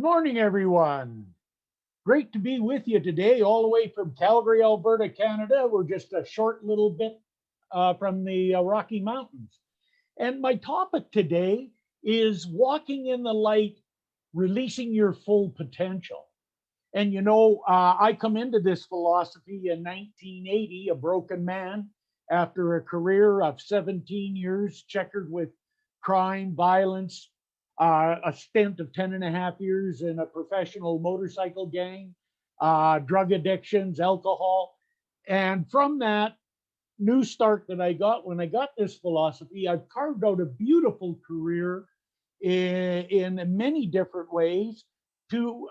Good morning, everyone. Great to be with you today, all the way from Calgary, Alberta, Canada. We're just a short little bit from the Rocky Mountains. And my topic today is walking in the light, releasing your full potential. And I come into this philosophy in 1980, a broken man, after a career of 17 years checkered with crime, violence, a stint of 10 and a half years in a professional motorcycle gang, drug addictions, alcohol. And from that new start that I got when I got this philosophy, I've carved out a beautiful career in many different ways to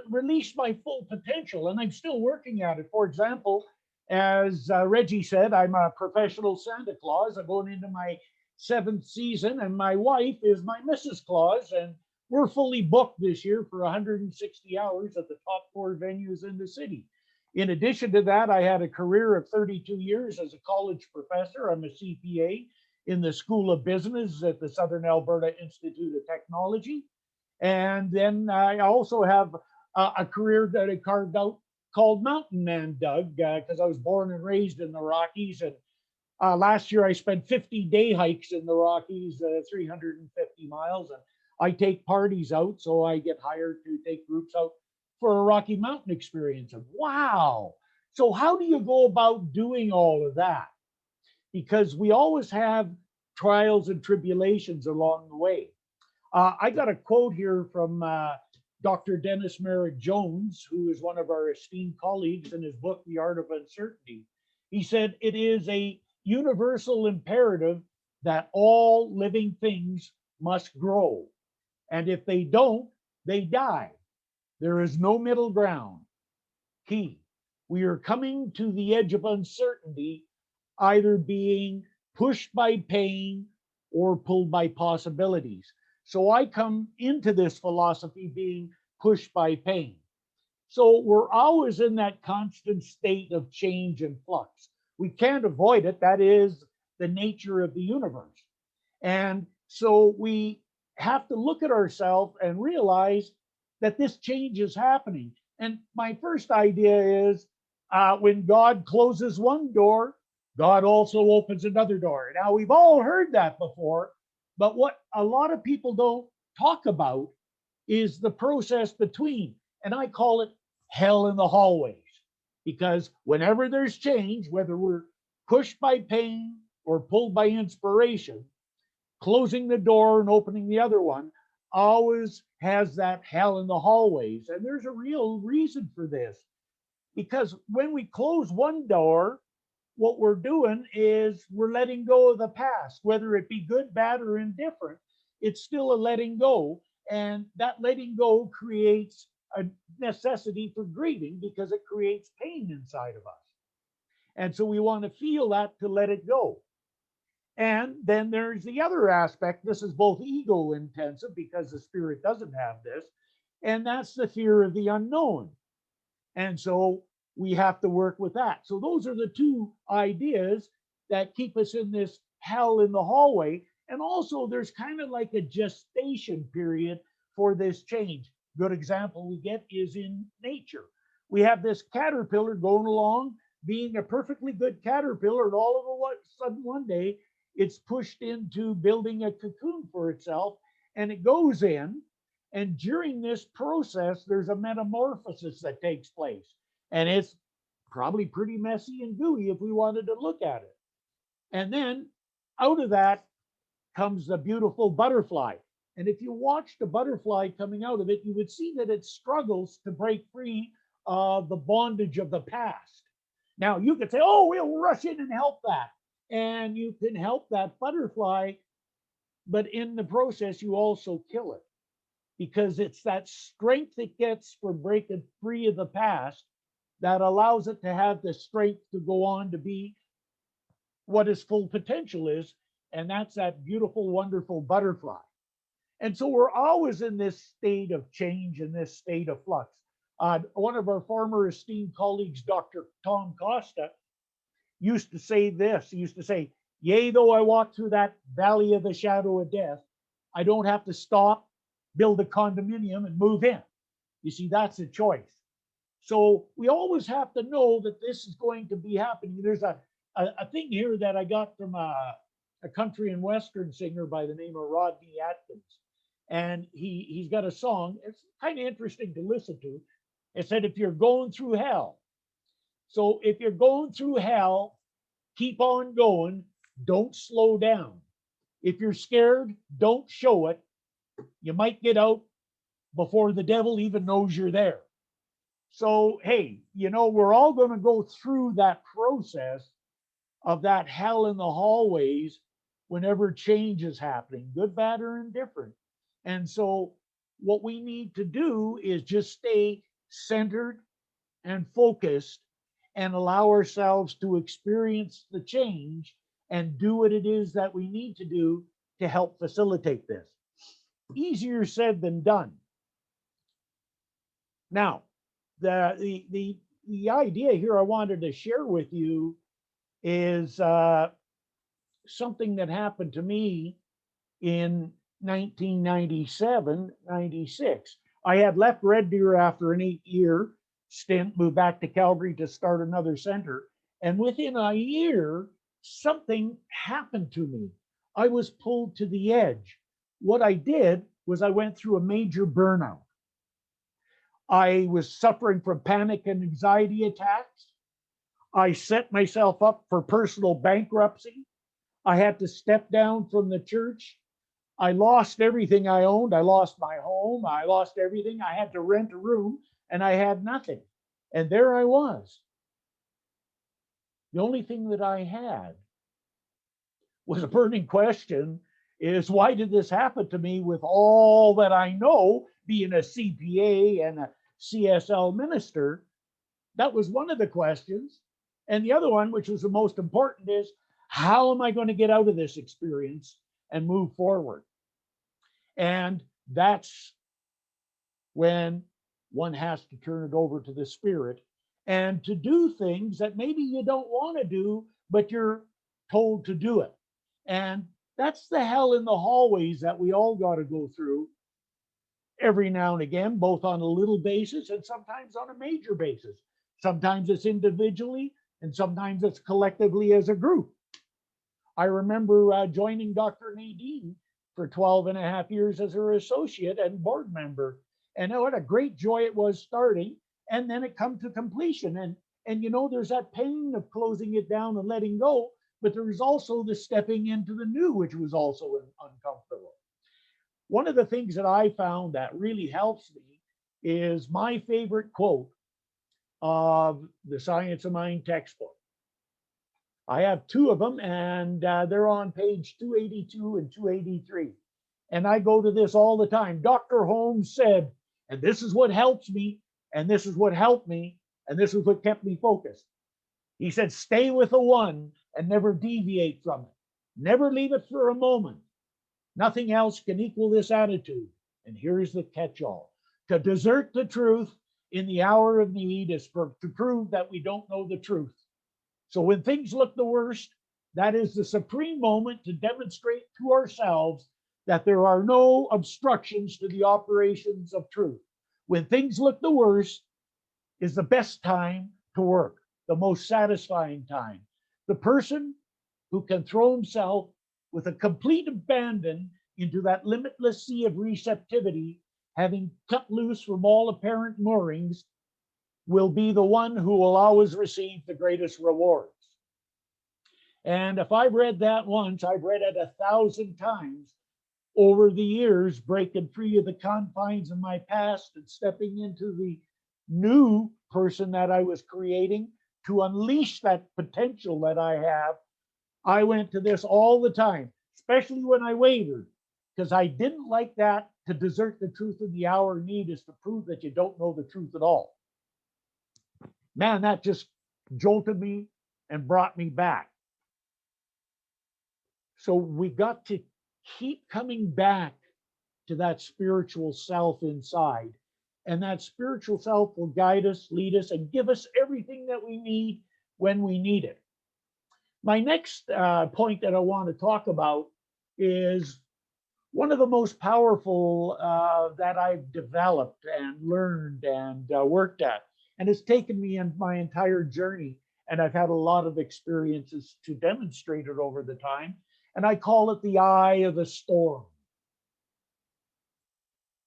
release my full potential. And I'm still working at it. For example, as Reggie said, I'm a professional Santa Claus. I'm going into my seventh season, and my wife is my Mrs. Claus. And we're fully booked this year for 160 hours at the top four venues in the city. In addition to that, I had a career of 32 years as a college professor. I'm a CPA in the School of Business at the Southern Alberta Institute of Technology. And then I also have a career that I carved out called Mountain Man Doug, because I was born and raised in the Rockies. And last year I spent 50-day hikes in the Rockies, 350 miles. And I take parties out, so I get hired to take groups out for a Rocky Mountain experience. And wow. So how do you go about doing all of that? Because we always have trials and tribulations along the way. I got a quote here from Dr. Dennis Merritt Jones, who is one of our esteemed colleagues in his book, The Art of Uncertainty. He said, "It is a universal imperative that all living things must grow. And if they don't, they die. There is no middle ground. Key, we are coming to the edge of uncertainty, either being pushed by pain or pulled by possibilities." So I come into this philosophy being pushed by pain. So we're always in that constant state of change and flux. We can't avoid it. That is the nature of the universe. And so we have to look at ourselves and realize that this change is happening. And my first idea is when God closes one door, God also opens another door. Now, we've all heard that before, but what a lot of people don't talk about is the process between. And I call it hell in the hallways, because whenever there's change, whether we're pushed by pain or pulled by inspiration, closing the door and opening the other one always has that hell in the hallways. And there's a real reason for this, because when we close one door, what we're doing is we're letting go of the past, whether it be good, bad, or indifferent. It's still a letting go. And that letting go creates a necessity for grieving because it creates pain inside of us. And so we want to feel that to let it go. And then there's the other aspect. This is both ego intensive because the spirit doesn't have this, and that's the fear of the unknown. And so we have to work with that. So those are the two ideas that keep us in this hell in the hallway. And also there's kind of like a gestation period for this change. Good example we get is in nature. We have this caterpillar going along, being a perfectly good caterpillar, and all of a sudden one day it's pushed into building a cocoon for itself, and it goes in. And during this process, there's a metamorphosis that takes place. And it's probably pretty messy and gooey if we wanted to look at it. And then out of that comes the beautiful butterfly. And if you watch the butterfly coming out of it, you would see that it struggles to break free of the bondage of the past. Now, you could say, oh, we'll rush in and help that. And you can help that butterfly, but in the process, you also kill it, because it's that strength it gets for breaking free of the past that allows it to have the strength to go on to be what its full potential is. And that's that beautiful, wonderful butterfly. And so we're always in this state of change, in this state of flux. One of our former esteemed colleagues, Dr. Tom Costa, used to say this. He used to say, yea, though I walk through that valley of the shadow of death, I don't have to stop, build a condominium, and move in. You see, that's a choice. So we always have to know that this is going to be happening. There's a thing here that I got from a country and western singer by the name of Rodney Atkins. And he's got a song. It's kind of interesting to listen to. It said, if you're going through hell, so if you're going through hell, keep on going. Don't slow down. If you're scared, don't show it. You might get out before the devil even knows you're there. So, hey, we're all going to go through that process of that hell in the hallways whenever change is happening, good, bad, or indifferent. And so, what we need to do is just stay centered and focused and allow ourselves to experience the change and do what it is that we need to do to help facilitate this. Easier said than done. Now, the idea here I wanted to share with you is something that happened to me in 1997, 96. I had left Red Deer after an 8-year stint, moved back to Calgary to start another center. And within a year, something happened to me. I was pulled to the edge. What I did was I went through a major burnout. I was suffering from panic and anxiety attacks. I set myself up for personal bankruptcy. I had to step down from the church. I lost everything I owned. I lost my home. I lost everything. I had to rent a room and I had nothing. And there I was. The only thing that I had was a burning question is, why did this happen to me with all that I know, being a CPA and a CSL minister? That was one of the questions. And the other one, which was the most important, is how am I going to get out of this experience and move forward? And that's when one has to turn it over to the Spirit and to do things that maybe you don't want to do, but you're told to do it. And that's the hell in the hallways that we all got to go through every now and again, both on a little basis and sometimes on a major basis. Sometimes it's individually and sometimes it's collectively as a group. I remember joining Dr. Nadine for 12 and a half years as her associate and board member. And what a great joy it was starting. And then it come to completion. And there's that pain of closing it down and letting go, but there was also the stepping into the new, which was also uncomfortable. One of the things that I found that really helps me is my favorite quote of the Science of Mind textbook. I have two of them, and they're on page 282 and 283. And I go to this all the time. Dr. Holmes said, and this is what helps me, and this is what helped me, and this is what kept me focused. He said, stay with the one and never deviate from it. Never leave it for a moment. Nothing else can equal this attitude. And here's the catch-all. To desert the truth in the hour of need is to prove that we don't know the truth. So when things look the worst, that is the supreme moment to demonstrate to ourselves that there are no obstructions to the operations of truth. When things look the worst is the best time to work, the most satisfying time. The person who can throw himself with a complete abandon into that limitless sea of receptivity, having cut loose from all apparent moorings, will be the one who will always receive the greatest rewards. And if I've read that once, I've read it 1,000 times over the years, breaking free of the confines of my past and stepping into the new person that I was creating to unleash that potential that I have. I went to this all the time, especially when I wavered, because I didn't like that. To desert the truth in the hour of need is to prove that you don't know the truth at all. Man, that just jolted me and brought me back. So we got to keep coming back to that spiritual self inside. And that spiritual self will guide us, lead us, and give us everything that we need when we need it. My next point that I want to talk about is One of the most powerful that I've developed and learned and worked at. And it's taken me in my entire journey. And I've had a lot of experiences to demonstrate it over the time. And I call it the eye of the storm.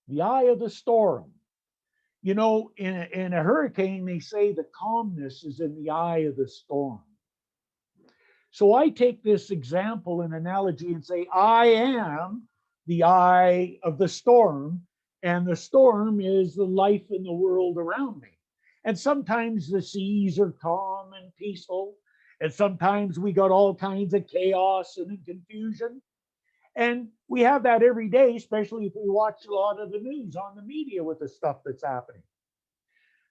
The eye of the storm. You know, in a hurricane, they say the calmness is in the eye of the storm. So I take this example and analogy and say, I am the eye of the storm, and the storm is the life in the world around me. And sometimes the seas are calm and peaceful, and sometimes we got all kinds of chaos and confusion. And we have that every day, especially if we watch a lot of the news on the media with the stuff that's happening.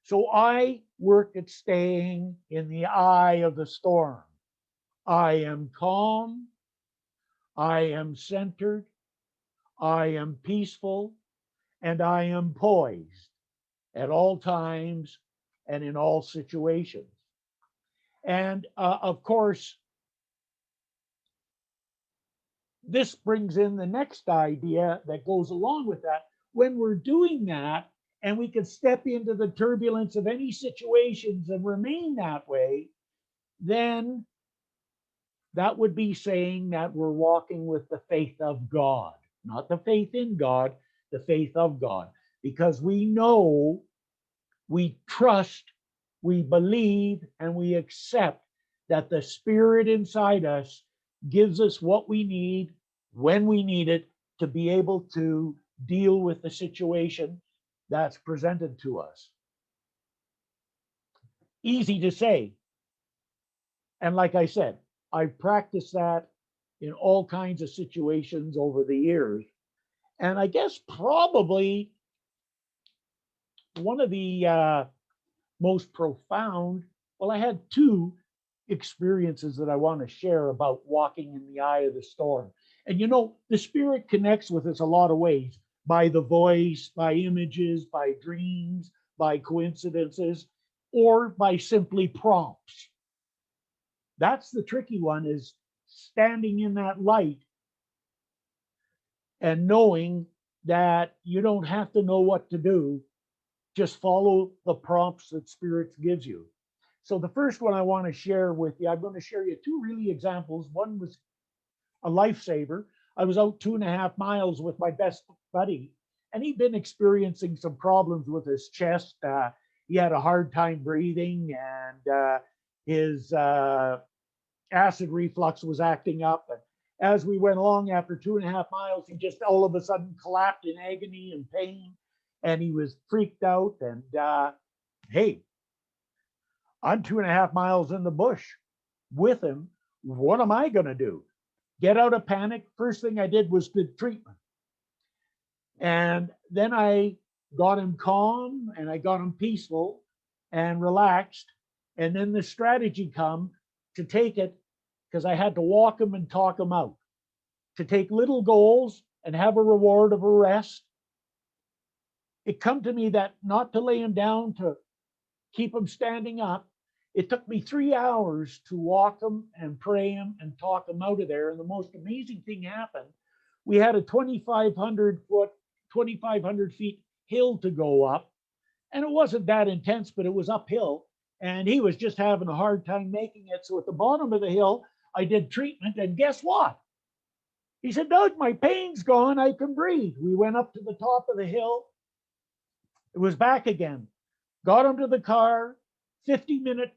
So I work at staying in the eye of the storm. I am calm. I am centered. I am peaceful. And I am poised at all times and in all situations. And of course, this brings in the next idea that goes along with that. When we're doing that, and we can step into the turbulence of any situations and remain that way, then that would be saying that we're walking with the faith of God, not the faith in God, the faith of God, because we know, we trust, we believe, and we accept that the Spirit inside us gives us what we need when we need it to be able to deal with the situation that's presented to us. Easy to say. And like I said, I've practiced that in all kinds of situations over the years. And I guess probably one of the most profound, well, I had two experiences that I want to share about walking in the eye of the storm. And you know, the Spirit connects with us a lot of ways, by the voice, by images, by dreams, by coincidences, or by simply prompts. That's the tricky one, is standing in that light and knowing that you don't have to know what to do, just follow the prompts that Spirit gives you. So the first one I want to share with you, I'm going to share you two really examples. One was a lifesaver. I was out 2.5 miles with my best buddy, and he'd been experiencing some problems with his chest. He had a hard time breathing, and his acid reflux was acting up. And as we went along after 2.5 miles, he just all of a sudden collapsed in agony and pain, and he was freaked out. And hey, I'm 2.5 miles in the bush with him. What am I going to do? Get out of panic? First thing I did was the treatment. And then I got him calm and I got him peaceful and relaxed. And then the strategy come to take it, because I had to walk him and talk him out, to take little goals and have a reward of a rest. It come to me that not to lay him down, to keep him standing up. It took me 3 hours to walk him and pray him and talk him out of there. And the most amazing thing happened. We had a 2,500 feet hill to go up. And it wasn't that intense, but it was uphill. And he was just having a hard time making it. So at the bottom of the hill, I did treatment. And guess what? He said, Doug, my pain's gone. I can breathe. We went up to the top of the hill. It was back again. Got him to the car, 50-minute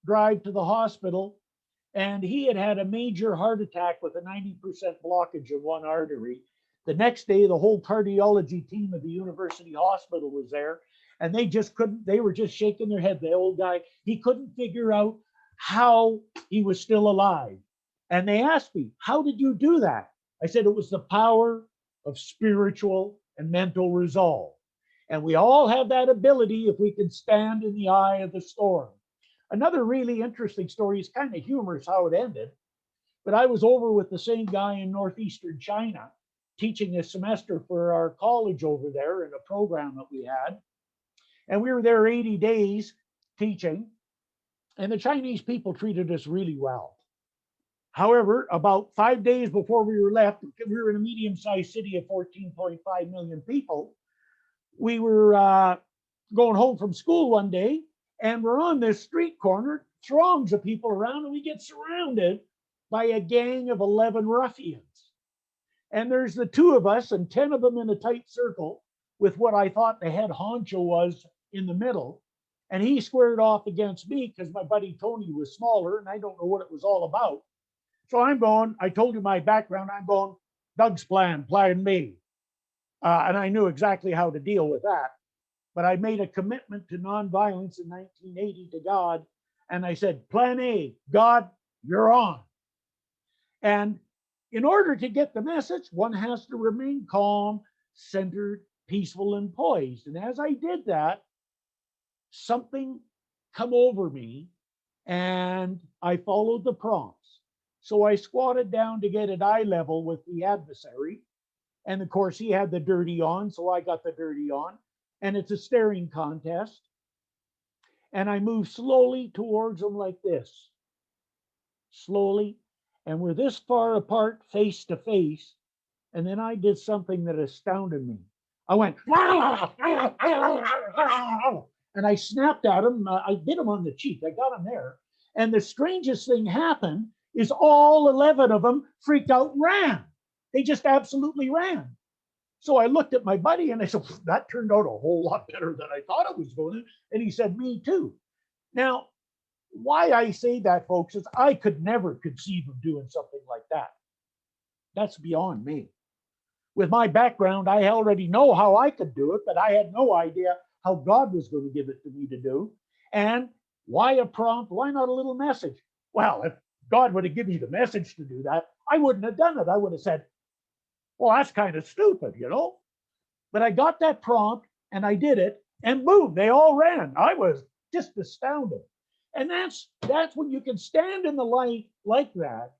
drive to the hospital. And he had had a major heart attack with a 90% blockage of one artery. The next day, the whole cardiology team of the university hospital was there. And they just couldn't, they were just shaking their head. The old guy, he couldn't figure out how he was still alive. And they asked me, how did you do that? I said, it was the power of spiritual and mental resolve. And we all have that ability if we can stand in the eye of the storm. Another really interesting story is kind of humorous how it ended. But I was over with the same guy in northeastern China, teaching a semester for our college over there in a program that we had. And we were there 80 days teaching. And the Chinese people treated us really well. However, about 5 days before we were left, we were in a medium-sized city of 14.5 million people. We were going home from school one day, and we're on this street corner, throngs of people around, and we get surrounded by a gang of 11 ruffians. And there's the two of us and 10 of them in a tight circle with what I thought the head honcho was in the middle. And he squared off against me because my buddy Tony was smaller and I don't know what it was all about. So I'm going, I told you my background, I'm going, Doug's plan B. And I knew exactly how to deal with that. But I made a commitment to nonviolence in 1980 to God. And I said, plan A, God, you're on. And in order to get the message, one has to remain calm, centered, peaceful, and poised. And as I did that, something come over me and I followed the prompts. So I squatted down to get at eye level with the adversary. And of course, he had the dirty on, so I got the dirty on. And it's a staring contest. And I moved slowly towards him like this. Slowly. And we're this far apart, face to face. And then I did something that astounded me. I went, and I snapped at him. I bit him on the cheek. I got him there. And the strangest thing happened is all 11 of them freaked out and ran. They just absolutely ran. So I looked at my buddy and I said, that turned out a whole lot better than I thought it was going to. And he said, me too. Now, why I say that, folks, is I could never conceive of doing something like that. That's beyond me. With my background, I already know how I could do it, but I had no idea how God was going to give it to me to do. And why a prompt? Why not a little message? Well, if God would have given me the message to do that, I wouldn't have done it. I would have said, well, that's kind of stupid, you know? But I got that prompt and I did it, and boom, they all ran. I was just astounded. And that's when you can stand in the light like that.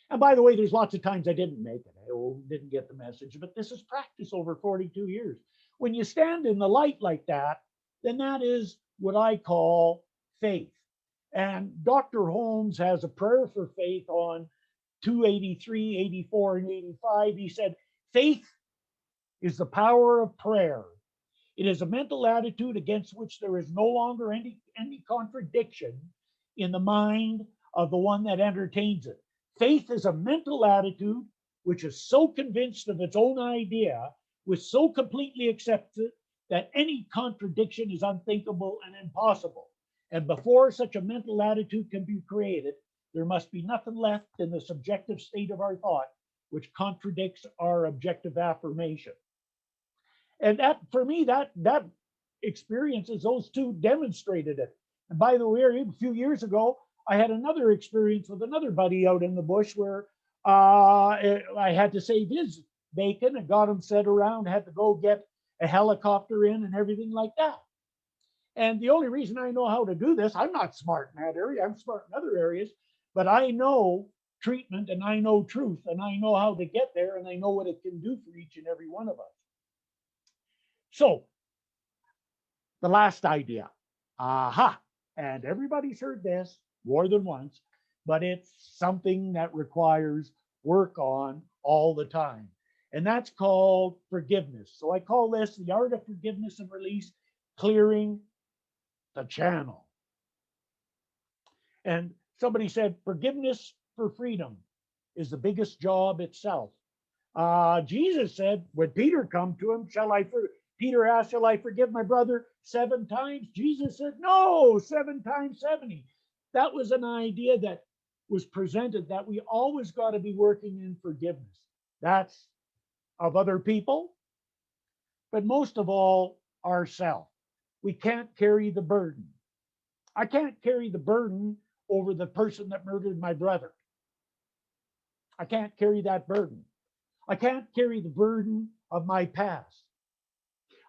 And by the way, there's lots of times I didn't make it. I didn't get the message, but this is practice over 42 years. When you stand in the light like that, then that is what I call faith. And Dr. Holmes has a prayer for faith on 283, 84, and 85. He said, faith is the power of prayer. It is a mental attitude against which there is no longer any contradiction in the mind of the one that entertains it. Faith is a mental attitude which is so convinced of its own idea, which so completely accepts it, that any contradiction is unthinkable and impossible. And before such a mental attitude can be created, there must be nothing left in the subjective state of our thought which contradicts our objective affirmation. And that, for me, that experiences, those two demonstrated it. And by the way, a few years ago, I had another experience with another buddy out in the bush where I had to save his bacon and got him set around, had to go get a helicopter in and everything like that. And the only reason I know how to do this, I'm not smart in that area, I'm smart in other areas, but I know treatment and I know truth and I know how to get there and I know what it can do for each and every one of us. So, the last idea, aha, and everybody's heard this more than once, but it's something that requires work on all the time. And that's called forgiveness. So I call this the art of forgiveness and release, clearing the channel. And somebody said, forgiveness for freedom is the biggest job itself. Jesus said, when Peter come to him, Peter asked, shall I forgive my brother 7 times? Jesus said, no, 7 times 70. That was an idea that was presented, that we always got to be working in forgiveness. That's of other people, but most of all, ourselves. We can't carry the burden. I can't carry the burden over the person that murdered my brother. I can't carry that burden. I can't carry the burden of my past.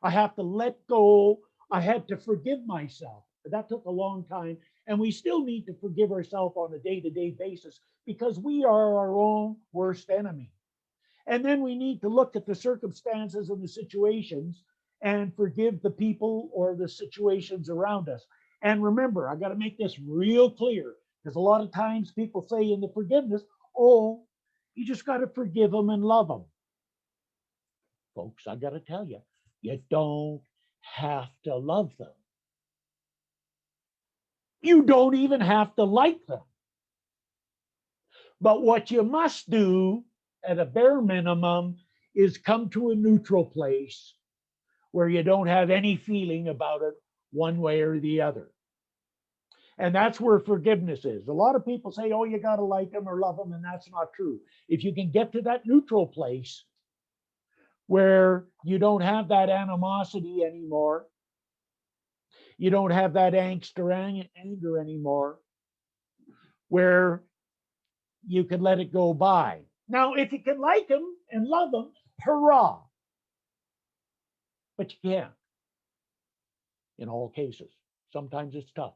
I have to let go. I had to forgive myself. But that took a long time. And we still need to forgive ourselves on a day-to-day basis because we are our own worst enemy. And then we need to look at the circumstances and the situations and forgive the people or the situations around us. And remember, I got to make this real clear. Because a lot of times people say in the forgiveness, oh, you just got to forgive them and love them. Folks, I got to tell you, you don't have to love them. You don't even have to like them. But what you must do at a bare minimum is come to a neutral place where you don't have any feeling about it one way or the other. And that's where forgiveness is. A lot of people say, oh, you got to like them or love them, and that's not true. If you can get to that neutral place where you don't have that animosity anymore, you don't have that angst or anger anymore, where you can let it go by. Now, if you can like them and love them, hurrah. But you can't in all cases. Sometimes it's tough.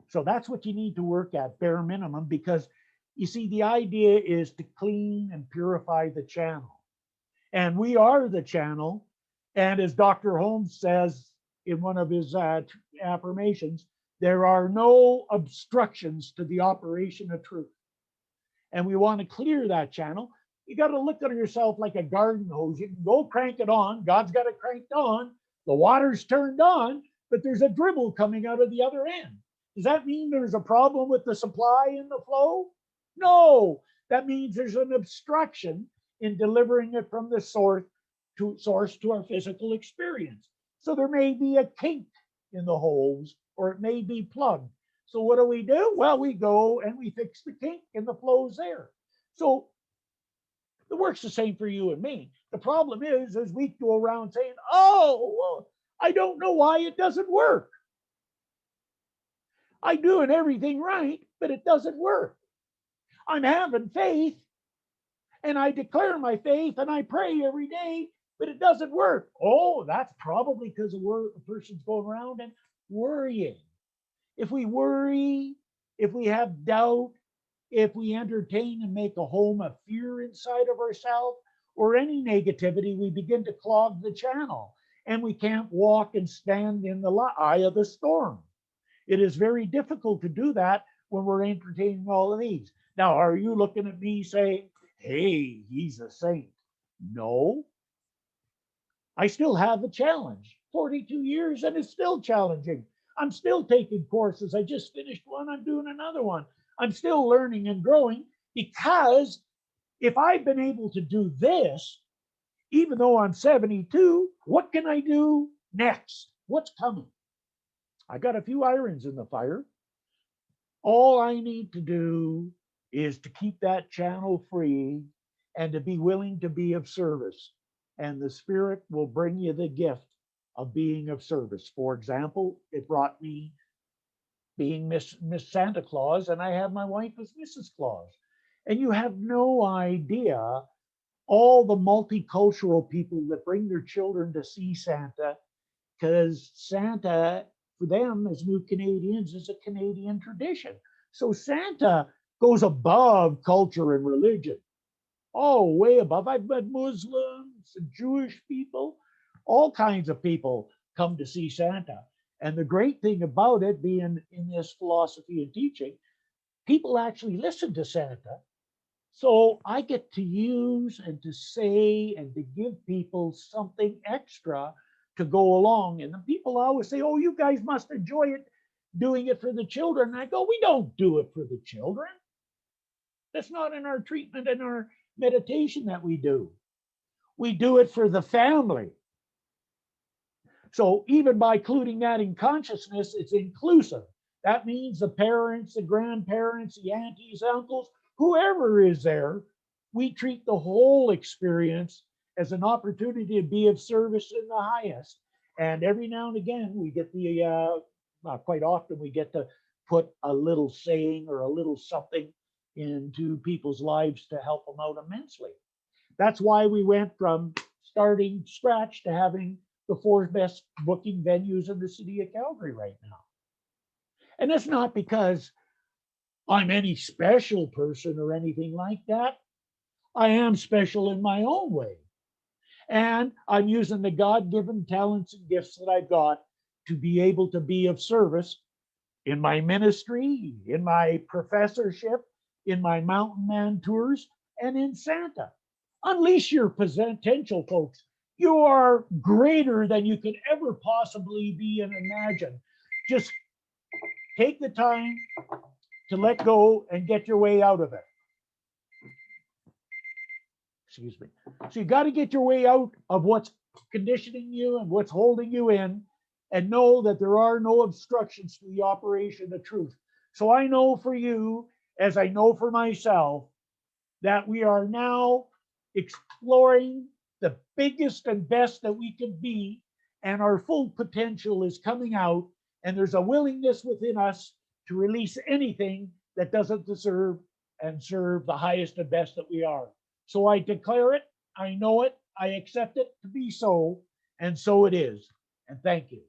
So that's what you need to work at, bare minimum, because you see, the idea is to clean and purify the channel. And we are the channel. And as Dr. Holmes says in one of his affirmations, there are no obstructions to the operation of truth. And we want to clear that channel. You got to look at yourself like a garden hose. You can go crank it on. God's got it cranked on. The water's turned on, but there's a dribble coming out of the other end. Does that mean there's a problem with the supply and the flow? No, that means there's an obstruction in delivering it from the source to our physical experience. So there may be a kink in the hose, or it may be plugged. So what do? Well, we go and we fix the kink and the flow's there. So it works the same for you and me. The problem is we go around saying, oh, well, I don't know why it doesn't work. I'm doing everything right, but it doesn't work. I'm having faith, and I declare my faith, and I pray every day, but it doesn't work. Oh, that's probably because a person's going around and worrying. If we worry, if we have doubt, if we entertain and make a home of fear inside of ourselves, or any negativity, we begin to clog the channel, and we can't walk and stand in the eye of the storm. It is very difficult to do that when we're entertaining all of these. Now, are you looking at me saying, hey, he's a saint? No. I still have a challenge. 42 years and it's still challenging. I'm still taking courses. I just finished one. I'm doing another one. I'm still learning and growing, because if I've been able to do this, even though I'm 72, what can I do next? What's coming? I got a few irons in the fire. All I need to do is to keep that channel free and to be willing to be of service. And the Spirit will bring you the gift of being of service. For example, it brought me being Miss Santa Claus, and I have my wife as Mrs. Claus. And you have no idea all the multicultural people that bring their children to see Santa, because Santa, for them as new Canadians, is a Canadian tradition. So Santa goes above culture and religion. Oh, way above. I've met Muslims and Jewish people, all kinds of people come to see Santa. And the great thing about it, being in this philosophy and teaching, people actually listen to Santa. So I get to use and to say and to give people something extra to go along. And the people always say, oh, you guys must enjoy it, doing it for the children. And I go, we don't do it for the children. That's not in our treatment and our meditation that we do. We do it for the family. So even by including that in consciousness, it's inclusive. That means the parents, the grandparents, the aunties, uncles, whoever is there, we treat the whole experience as an opportunity to be of service in the highest. And every now and again, we get quite often, we get to put a little saying or a little something into people's lives to help them out immensely. That's why we went from starting scratch to having the 4 best booking venues in the city of Calgary right now. And that's not because I'm any special person or anything like that. I am special in my own way. And I'm using the God-given talents and gifts that I've got to be able to be of service in my ministry, in my professorship, in my mountain man tours, and in Santa. Unleash your potential, folks. You are greater than you could ever possibly be and imagine. Just take the time to let go and get your way out of it. Excuse me. So you got to get your way out of what's conditioning you and what's holding you in, and know that there are no obstructions to the operation of truth. So I know for you, as I know for myself, that we are now exploring the biggest and best that we can be, and our full potential is coming out, and there's a willingness within us to release anything that doesn't deserve and serve the highest and best that we are. So I declare it, I know it, I accept it to be so, and so it is. And thank you.